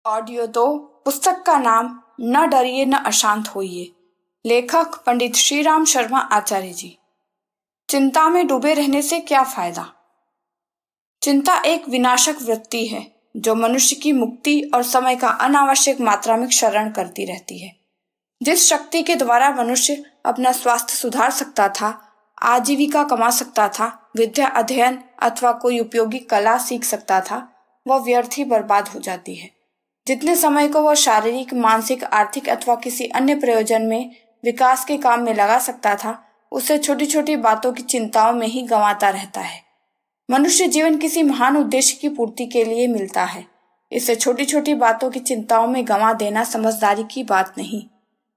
Audio 2 पुस्तक का नाम न डरिए न अशांत होइए। लेखक पंडित श्रीराम शर्मा आचार्य जी। चिंता में डूबे रहने से क्या फायदा। चिंता एक विनाशक वृत्ति है जो मनुष्य की मुक्ति और समय का अनावश्यक मात्रा में क्षरण करती रहती है। जिस शक्ति के द्वारा मनुष्य अपना स्वास्थ्य सुधार सकता था, आजीविका कमा सकता था, विद्या अध्ययन अथवा कोई उपयोगी कला सीख सकता था, वह व्यर्थ ही बर्बाद हो जाती है। जितने समय को वह शारीरिक, मानसिक, आर्थिक अथवा किसी अन्य प्रयोजन में विकास के काम में लगा सकता था, उसे छोटी छोटी बातों की चिंताओं में ही गंवाता रहता है। मनुष्य जीवन किसी महान उद्देश्य की पूर्ति के लिए मिलता है। इसे छोटी छोटी बातों की चिंताओं में गंवा देना समझदारी की बात नहीं।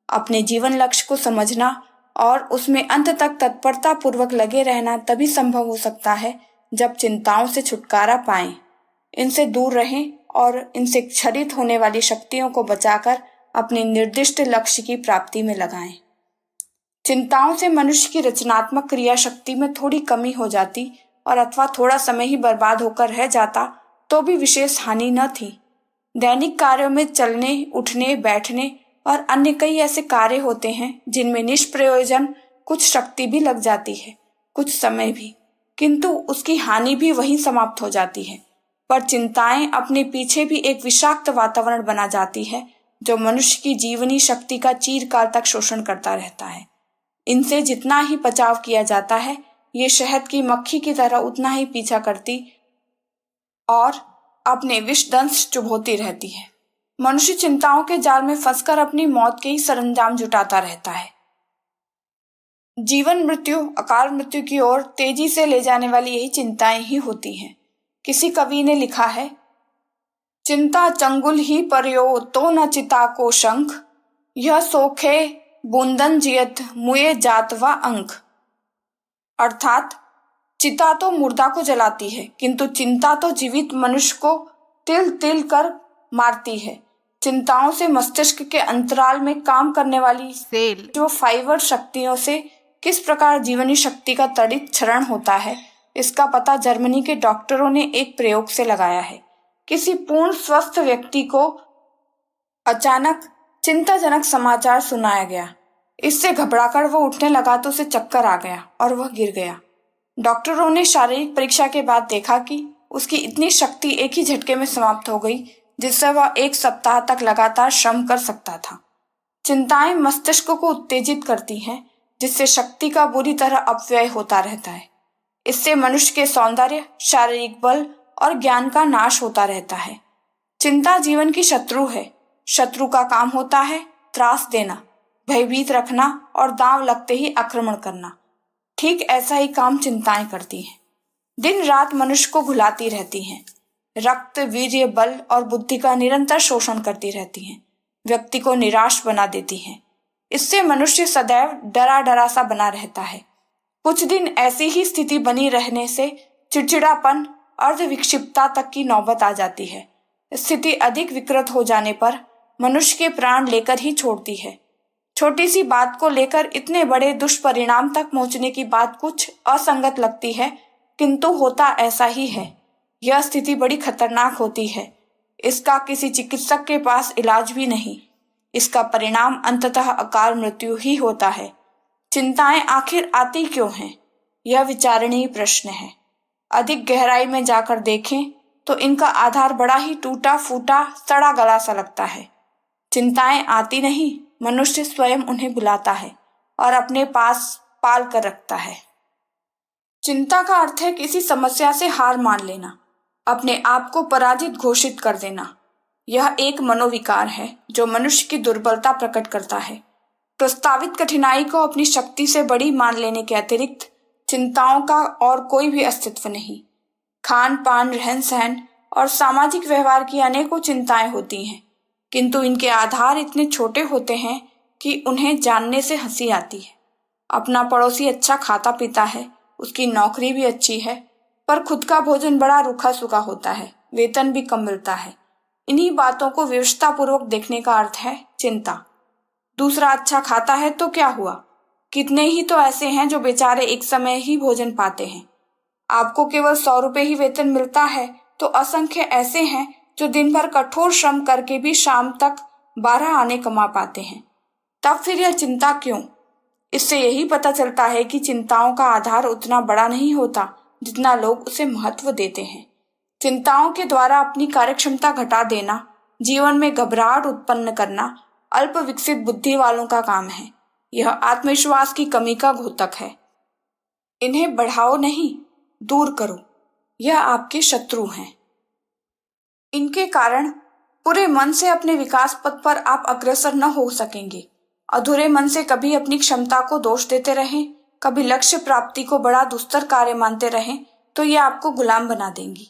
अपने जीवन लक्ष्य को समझना और उसमें अंत तक तत्परता पूर्वक लगे रहना तभी संभव हो सकता है जब चिंताओं से छुटकारा पाएं, इनसे दूर रहें और इनसे क्षरित होने वाली शक्तियों को बचाकर अपने निर्दिष्ट लक्ष्य की प्राप्ति में लगाएं। चिंताओं से मनुष्य की रचनात्मक क्रिया शक्ति में थोड़ी कमी हो जाती और अथवा थोड़ा समय ही बर्बाद होकर रह जाता तो भी विशेष हानि न थी। दैनिक कार्यों में चलने, उठने, बैठने और अन्य कई ऐसे कार्य होते हैं जिनमें निष्प्रयोजन कुछ शक्ति भी लग जाती है, कुछ समय भी, किंतु उसकी हानि भी वहीं समाप्त हो जाती है। पर चिंताएं अपने पीछे भी एक विषाक्त वातावरण बना जाती है जो मनुष्य की जीवनी शक्ति का चिरकाल तक शोषण करता रहता है। इनसे जितना ही बचाव किया जाता है, ये शहद की मक्खी की तरह उतना ही पीछा करती और अपने विषदंश चुभोती रहती है। मनुष्य चिंताओं के जाल में फंसकर अपनी मौत के ही सरंजाम जुटाता रहता है। जीवन मृत्यु, अकाल मृत्यु की ओर तेजी से ले जाने वाली यही चिंताएं ही होती हैं। किसी कवि ने लिखा है, चिंता चंगुल ही पर्यो तो न चिता को शंख, यह सोखे बूंदन जियत मुए जात व अंक। अर्थात चिता तो मुर्दा को जलाती है, किंतु चिंता तो जीवित मनुष्य को तिल तिल कर मारती है। चिंताओं से मस्तिष्क के अंतराल में काम करने वाली सेल जो फाइबर शक्तियों से किस प्रकार जीवनी शक्ति का त्वरित क्षरण होता है, इसका पता जर्मनी के डॉक्टरों ने एक प्रयोग से लगाया है। किसी पूर्ण स्वस्थ व्यक्ति को अचानक चिंताजनक समाचार सुनाया गया। इससे घबराकर वो उठने लगा तो उसे चक्कर आ गया और वह गिर गया। डॉक्टरों ने शारीरिक परीक्षा के बाद देखा कि उसकी इतनी शक्ति एक ही झटके में समाप्त हो गई जिससे वह 1 सप्ताह तक लगातार श्रम कर सकता था। चिंताएं मस्तिष्क को उत्तेजित करती हैं, जिससे शक्ति का बुरी तरह अपव्यय होता रहता है। इससे मनुष्य के सौंदर्य, शारीरिक बल और ज्ञान का नाश होता रहता है। चिंता जीवन की शत्रु है। शत्रु का काम होता है त्रास देना, भयभीत रखना और दांव लगते ही आक्रमण करना। ठीक ऐसा ही काम चिंताएं करती हैं। दिन रात मनुष्य को घुलाती रहती हैं। रक्त, वीर्य, बल और बुद्धि का निरंतर शोषण करती रहती हैं। व्यक्ति को निराश बना देती हैं। इससे मनुष्य सदैव डरा डरा सा बना रहता है। कुछ दिन ऐसी ही स्थिति बनी रहने से चिड़चिड़ापन, अर्धविक्षिप्तता तक की नौबत आ जाती है। स्थिति अधिक विकृत हो जाने पर मनुष्य के प्राण लेकर ही छोड़ती है। छोटी सी बात को लेकर इतने बड़े दुष्परिणाम तक पहुंचने की बात कुछ असंगत लगती है, किंतु होता ऐसा ही है। यह स्थिति बड़ी खतरनाक होती है। इसका किसी चिकित्सक के पास इलाज भी नहीं। इसका परिणाम अंततः अकाल मृत्यु ही होता है। चिंताएं आखिर आती क्यों हैं? यह विचारणीय प्रश्न है। अधिक गहराई में जाकर देखें तो इनका आधार बड़ा ही टूटा फूटा, सड़ा गला सा लगता है। चिंताएं आती नहीं, मनुष्य स्वयं उन्हें बुलाता है और अपने पास पाल कर रखता है। चिंता का अर्थ है किसी समस्या से हार मान लेना, अपने आप को पराजित घोषित कर देना। यह एक मनोविकार है जो मनुष्य की दुर्बलता प्रकट करता है। प्रस्तावित कठिनाई को अपनी शक्ति से बड़ी मान लेने के अतिरिक्त चिंताओं का और कोई भी अस्तित्व नहीं। खान पान, रहन सहन और सामाजिक व्यवहार की अनेकों चिंताएं होती हैं, किंतु इनके आधार इतने छोटे होते हैं कि उन्हें जानने से हंसी आती है। अपना पड़ोसी अच्छा खाता पीता है, उसकी नौकरी भी अच्छी है, पर खुद का भोजन बड़ा रूखा सूखा होता है, वेतन भी कम मिलता है। इन्हीं बातों को विवशतापूर्वक देखने का अर्थ है चिंता। दूसरा अच्छा खाता है तो क्या हुआ? कितने ही तो ऐसे हैं जो बेचारे एक समय ही भोजन पाते हैं। आपको केवल 100 रुपए ही वेतन मिलता है तो असंख्य ऐसे हैं जो दिन भर कठोर श्रम करके भी शाम तक 12 आने कमा पाते हैं। तब फिर यह चिंता क्यों? इससे यही पता चलता है कि चिंताओं का आधार उतना बड़ा नहीं होता जितना लोग उसे महत्व देते हैं। चिंताओं के द्वारा अपनी कार्यक्षमता घटा देना, जीवन में घबराहट उत्पन्न करना अल्प विकसित बुद्धि वालों का काम है। यह आत्मविश्वास की कमी का घोतक है। इन्हें बढ़ाओ नहीं, दूर करो। यह आपके शत्रु हैं। इनके कारण पूरे मन से अपने विकास पथ पर आप अग्रसर न हो सकेंगे। अधूरे मन से कभी अपनी क्षमता को दोष देते रहें, कभी लक्ष्य प्राप्ति को बड़ा दुस्तर कार्य मानते रहें तो ये आपको गुलाम बना देंगी।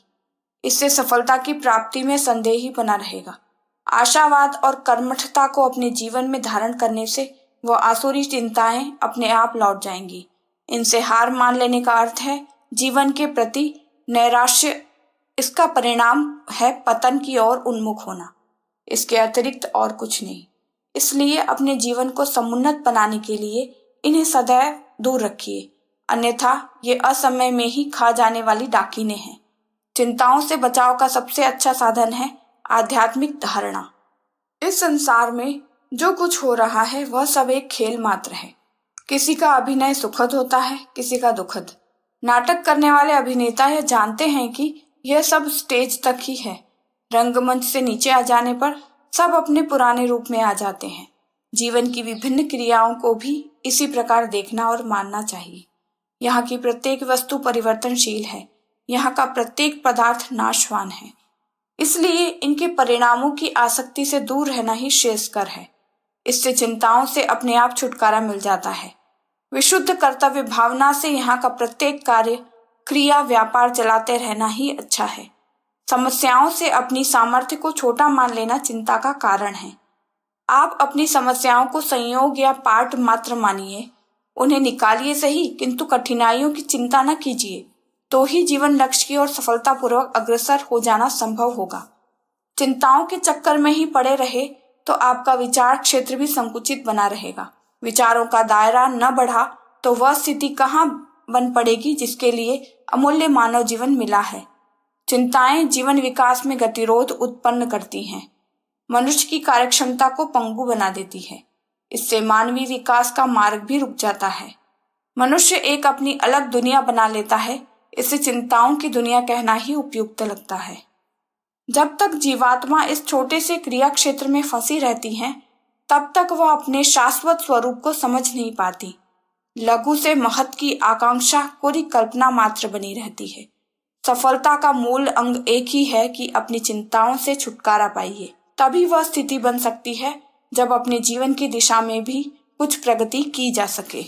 इससे सफलता की प्राप्ति में संदेह ही बना रहेगा। आशावाद और कर्मठता को अपने जीवन में धारण करने से वह आसुरी चिंताएं अपने आप लौट जाएंगी। इनसे हार मान लेने का अर्थ है जीवन के प्रति नैराश्य। इसका परिणाम है पतन की ओर उन्मुख होना। इसके अतिरिक्त और कुछ नहीं। इसलिए अपने जीवन को समुन्नत बनाने के लिए इन्हें सदैव दूर रखिए, अन्यथा ये असमय में ही खा जाने वाली डाकिने हैं। चिंताओं से बचाव का सबसे अच्छा साधन है आध्यात्मिक धारणा। इस संसार में जो कुछ हो रहा है वह सब एक खेल मात्र है। किसी का अभिनय सुखद होता है, किसी का दुखद। नाटक करने वाले अभिनेता यह जानते हैं कि यह सब स्टेज तक ही है। रंगमंच से नीचे आ जाने पर सब अपने पुराने रूप में आ जाते हैं। जीवन की विभिन्न क्रियाओं को भी इसी प्रकार देखना और मानना चाहिए। यहाँ की प्रत्येक वस्तु परिवर्तनशील है। यहाँ का प्रत्येक पदार्थ नाशवान है। इसलिए इनके परिणामों की आसक्ति से दूर रहना ही श्रेयस्कर है। इससे चिंताओं से अपने आप छुटकारा मिल जाता है। विशुद्ध कर्तव्य भावना से यहाँ का प्रत्येक कार्य, क्रिया, व्यापार चलाते रहना ही अच्छा है। समस्याओं से अपनी सामर्थ्य को छोटा मान लेना चिंता का कारण है। आप अपनी समस्याओं को संयोग या पाठ मात्र मानिए, उन्हें निकालिए सही, किंतु कठिनाइयों की चिंता न कीजिए, तो ही जीवन लक्ष्य की ओर सफलतापूर्वक अग्रसर हो जाना संभव होगा। चिंताओं के चक्कर में ही पड़े रहे तो आपका विचार क्षेत्र भी संकुचित बना रहेगा। विचारों का दायरा न बढ़ा तो वह स्थिति कहाँ बन पड़ेगी जिसके लिए अमूल्य मानव जीवन मिला है। चिंताएं जीवन विकास में गतिरोध उत्पन्न करती हैं, मनुष्य की कार्यक्षमता को पंगु बना देती है। इससे मानवीय विकास का मार्ग भी रुक जाता है। मनुष्य एक अपनी अलग दुनिया बना लेता है। इसे चिंताओं की दुनिया कहना ही उपयुक्त लगता है। जब तक जीवात्मा इस छोटे से क्रिया क्षेत्र में फंसी रहती है, तब तक वह अपने शाश्वत स्वरूप को समझ नहीं पाती। लघु से महत् की आकांक्षा कोरी कल्पना मात्र बनी रहती है। सफलता का मूल अंग एक ही है कि अपनी चिंताओं से छुटकारा पाइए। तभी वह स्थिति बन सकती है जब अपने जीवन की दिशा में भी कुछ प्रगति की जा सके।